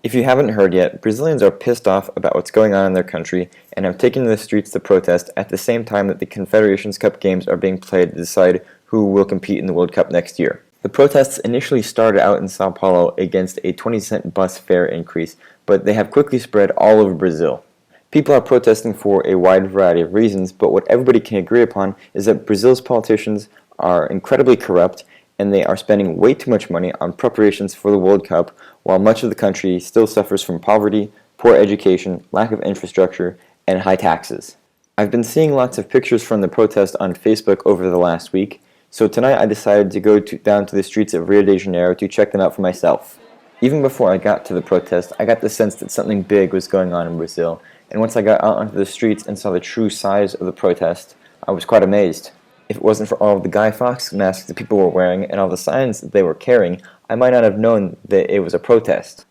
If you haven't heard yet, Brazilians are pissed off about what's going on in their country and have taken to the streets to protest at the same time that the Confederations Cup games are being played to decide who will compete in the World Cup next year. The protests initially started out in Sao Paulo against a 20-cent bus fare increase, but they have quickly spread all over Brazil. People are protesting for a wide variety of reasons, but what everybody can agree upon is that Brazil's politicians are incredibly corrupt and they are spending way too much money on preparations for the World Cup, while much of the country still suffers from poverty, poor education, lack of infrastructure, and high taxes. I've been seeing lots of pictures from the protest on Facebook over the last week, so tonight I decided to go down to the streets of Rio de Janeiro to check them out for myself. Even before I got to the protest, I got the sense that something big was going on in Brazil, and once I got out onto the streets and saw the true size of the protest, I was quite amazed. If it wasn't for all of the Guy Fawkes masks that people were wearing and all the signs that they were carrying, I might not have known that it was a protest.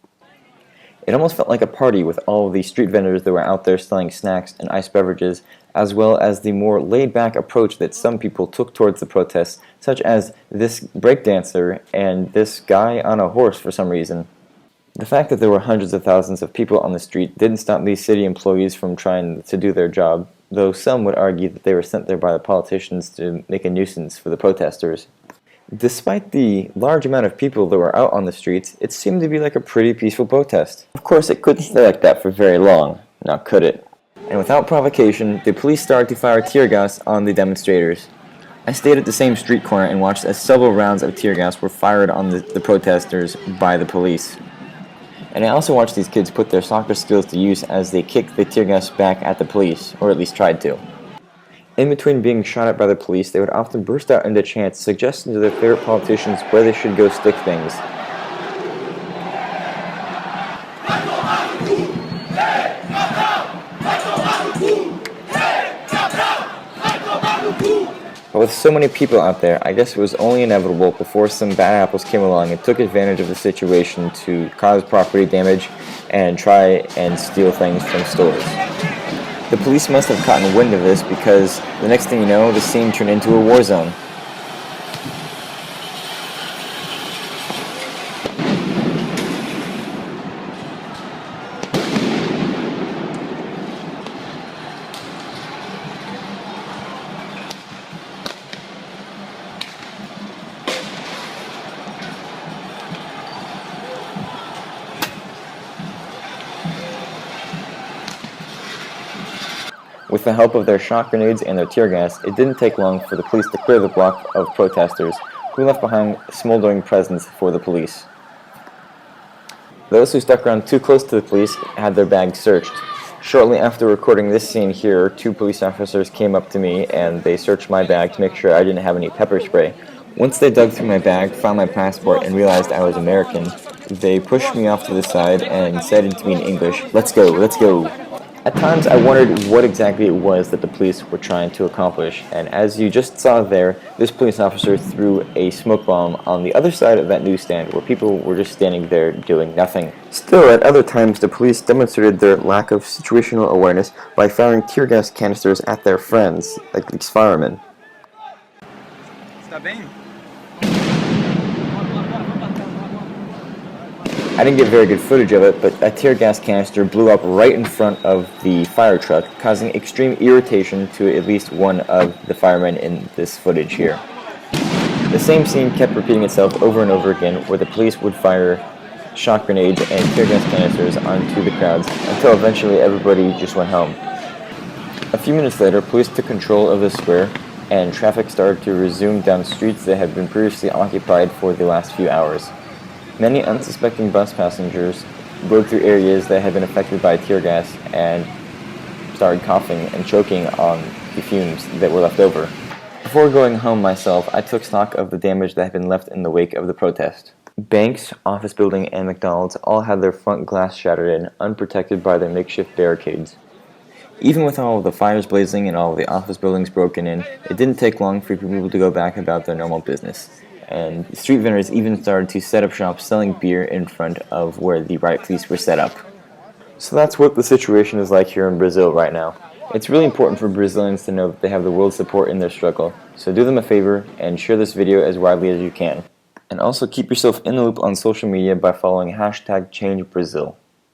It almost felt like a party with all of the street vendors that were out there selling snacks and iced beverages, as well as the more laid-back approach that some people took towards the protests, such as this breakdancer and this guy on a horse for some reason. The fact that there were hundreds of thousands of people on the street didn't stop these city employees from trying to do their job, though some would argue that they were sent there by the politicians to make a nuisance for the protesters. Despite the large amount of people that were out on the streets, it seemed to be like a pretty peaceful protest. Of course, it couldn't stay like that for very long, now could it? And without provocation, the police started to fire tear gas on the demonstrators. I stayed at the same street corner and watched as several rounds of tear gas were fired on the protesters by the police. And I also watched these kids put their soccer skills to use as they kicked the tear gas back at the police, or at least tried to. In between being shot at by the police, they would often burst out into chants suggesting to their favorite politicians where they should go stick things. But with so many people out there, I guess it was only inevitable before some bad apples came along and took advantage of the situation to cause property damage and try and steal things from stores. The police must have gotten wind of this because the next thing you know, the scene turned into a war zone. With the help of their shock grenades and their tear gas, it didn't take long for the police to clear the block of protesters, who left behind smoldering presents for the police. Those who stuck around too close to the police had their bags searched. Shortly after recording this scene here, 2 police officers came up to me and they searched my bag to make sure I didn't have any pepper spray. Once they dug through my bag, found my passport, and realized I was American, they pushed me off to the side and said to me in English, "Let's go, let's go." At times I wondered what exactly it was that the police were trying to accomplish, and as you just saw there, this police officer threw a smoke bomb on the other side of that newsstand where people were just standing there doing nothing. Still, at other times the police demonstrated their lack of situational awareness by firing tear gas canisters at their friends, like these firemen. Está bem? I didn't get very good footage of it, but a tear gas canister blew up right in front of the fire truck, causing extreme irritation to at least one of the firemen in this footage here. The same scene kept repeating itself over and over again, where the police would fire shock grenades and tear gas canisters onto the crowds, until eventually everybody just went home. A few minutes later, police took control of the square, and traffic started to resume down streets that had been previously occupied for the last few hours. Many unsuspecting bus passengers rode through areas that had been affected by tear gas and started coughing and choking on the fumes that were left over. Before going home myself, I took stock of the damage that had been left in the wake of the protest. Banks, office building, and McDonald's all had their front glass shattered in, unprotected by their makeshift barricades. Even with all of the fires blazing and all of the office buildings broken in, it didn't take long for people to go back about their normal business. And street vendors even started to set up shop selling beer in front of where the riot police were set up. So that's what the situation is like here in Brazil right now. It's really important for Brazilians to know that they have the world's support in their struggle, so do them a favor and share this video as widely as you can. And also keep yourself in the loop on social media by following #ChangeBrazil.